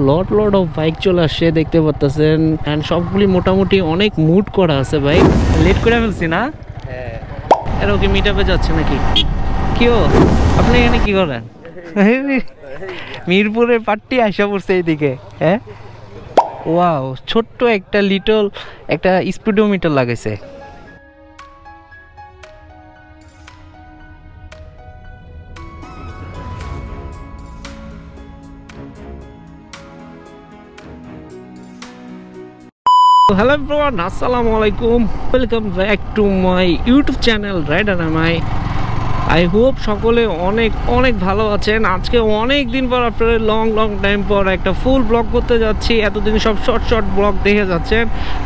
Lot lot of bike চলে আসছে দেখতে পাচ্ছেন, এন্ড সবগুলি মোটামুটি অনেক মুড করা আছে বাইক। লেট করে ফেলছি না? হ্যাঁ। এর ওকে মিট আপে যাচ্ছে নাকি? কিও আপনি এখানে কি করেন? মিরপুরের পার্টি আসা পড়ছে এইদিকে। হ্যাঁ, ওয়াও, ছোট্ট একটা লিটল একটা স্পিডোমিটার লাগাইছে। Hello everyone, assalamu alaikum, welcome back to my YouTube channel Rider MI. I hope সকলে অনেক অনেক ভালো আছেন। আজকে অনেক দিন পর আপনাদের লং টাইম পর একটা ফুল ব্লগ করতে যাচ্ছি। এতদিন সব শর্ট ব্লগ দেখে যাচ্ছেন।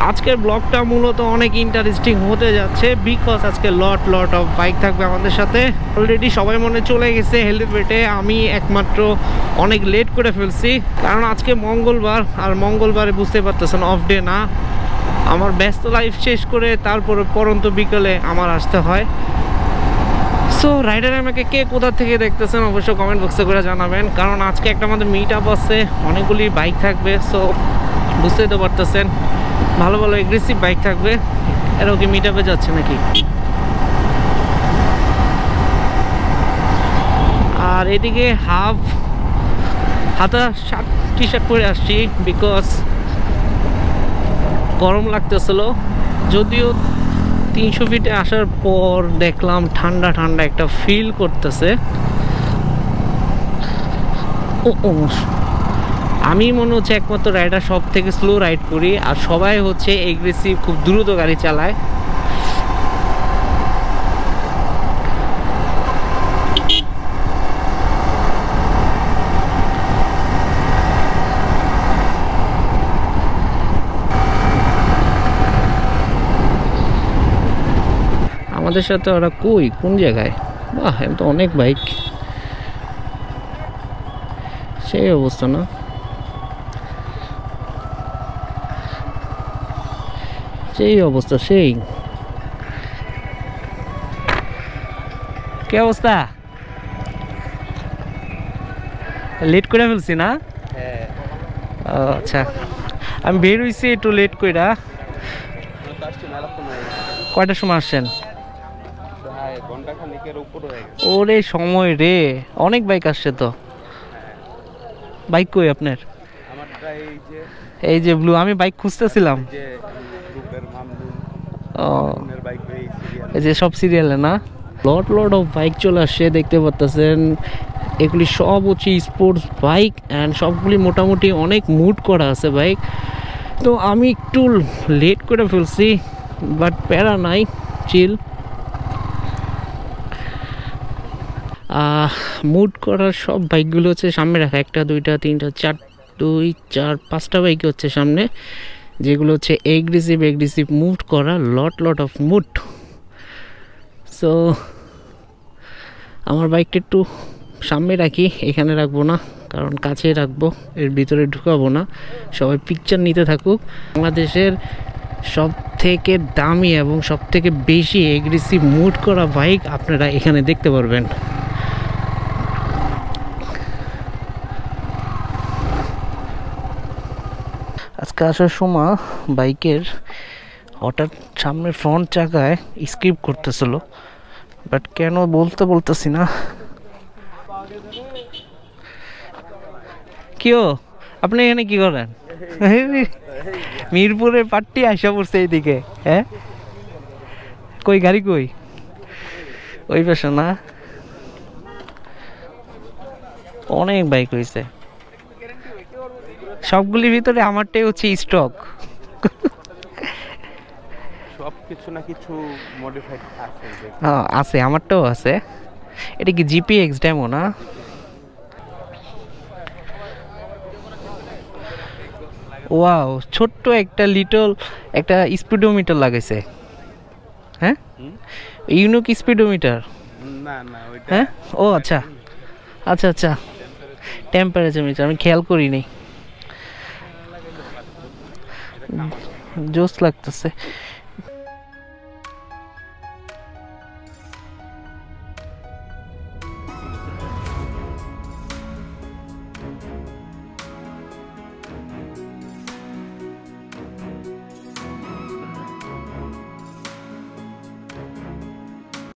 আজকের ব্লগটা মূলত অনেক ইন্টারেস্টিং হতে যাচ্ছে, বিকজ আজকে লট অফ বাইক থাকবে আমাদের সাথে। অলরেডি সবাই মনে চলে গেছে হেলিপ্যাডে, আমি একমাত্র অনেক লেট করে ফেলছি, কারণ আজকে মঙ্গলবার, আর মঙ্গলবারে বুঝতে পারতেছেন অফ ডে না। আমার ব্যস্ত লাইফ শেষ করে তারপরে পরন্ত বিকেলে আমার আসতে হয়। সো রাইডার আমাকে কে কোথা থেকে দেখতেছেন অবশ্যই কমেন্ট বক্সে করে জানাবেন, কারণ আজকে একটা আমাদের মিট আপ আছে, অনেকগুলি বাইক থাকবে। সো বুঝতেই তো পারতেছেন, ভালো এগ্রেসিভ বাইক থাকবে। এরা ওকে মিট আপে যাচ্ছে নাকি? আর এদিকে হাতা টি শার্ট পরে আসছি, বিকজ গরম লাগতেছিল। যদিও 300 ফিটে আসার পর দেখলাম ঠান্ডা একটা ফিল করতেছে। আমি মনে হচ্ছে একমাত্র রাইডার সব থেকে স্লো রাইড করি, আর সবাই হচ্ছে এগ্রেসিভ, খুব দ্রুত গাড়ি চালায়। আমাদের সাথে ওরা কোন জায়গায়? বাহ, এম তো অনেক বাইক, সেই অবস্থা না? সেই অবস্থা, সেই কি অবস্থা? লেট করে ফেলছি না? আচ্ছা, আমি বের হইছি একটু লেট কইরা। কয়টার সময় আসছেন? ওরে সময় রে, অনেক বাইক আসছে তো। বাইক কই আপনার? এই যে ব্লু, আমি বাইক খুঁজতেছিলাম। এই যে সব সিরিয়ালে না, লট অফ বাইক চলে আসছে দেখতে পাচ্ছেন। এগুলি সব হচ্ছে স্পোর্টস বাইক, অ্যান্ড সবগুলি মোটামুটি অনেক মুড করা আছে বাইক। তো আমি একটু লেট করে ফেলছি, বাট প্যারা নাই, চিল। মুড করার সব বাইকগুলো হচ্ছে সামনে রাখা, 1 2 3 4 2 4 5টা বাইক হচ্ছে সামনে, যেগুলো হচ্ছে এগ্রেসিভ মুভ করা, লট অফ মুড। সো আমার বাইকটা একটু সামনে রাখি, এখানে রাখবো না, কারণ কাছে রাখবো, এর ভিতরে ঢুকাবো না। সবাই পিকচার নিতে থাকুক। বাংলাদেশের সব থেকে দামি এবং সব থেকে বেশি এগ্রেসিভ মুড করা বাইক আপনারা এখানে দেখতে পারবেন। আজকে আসার সময় বাইকের হঠাৎ সামনের ফ্রন্ট চাকায় স্কিপ করতেছিল, বাট কেন বলতেছি না। কিও আপনি এখানে কি করেন? মিরপুরের পার্টি আসা পড়ছে এইদিকে। হ্যাঁ, কই গাড়ি কই? ওই পাশে না, অনেক বাইক হয়েছে, সবগুলির ভিতরে আমারটাই হচ্ছে স্টক। সবকিছু না কিছু মডিফাইড আছে। হ্যাঁ আছে, আমারটাও আছে। এটা কি জিপিএক্স ডেমো না? ওয়াও, ছোট্ট একটা লিটল একটা স্পিডোমিটার লাগাইছে। হ্যাঁ, ইউনিক স্পিডোমিটার না ওইটা। হ্যাঁ, ও আচ্ছা, টেম্পারেচার মিটার আমি খেয়াল করিনি। জোস লাগতেছে।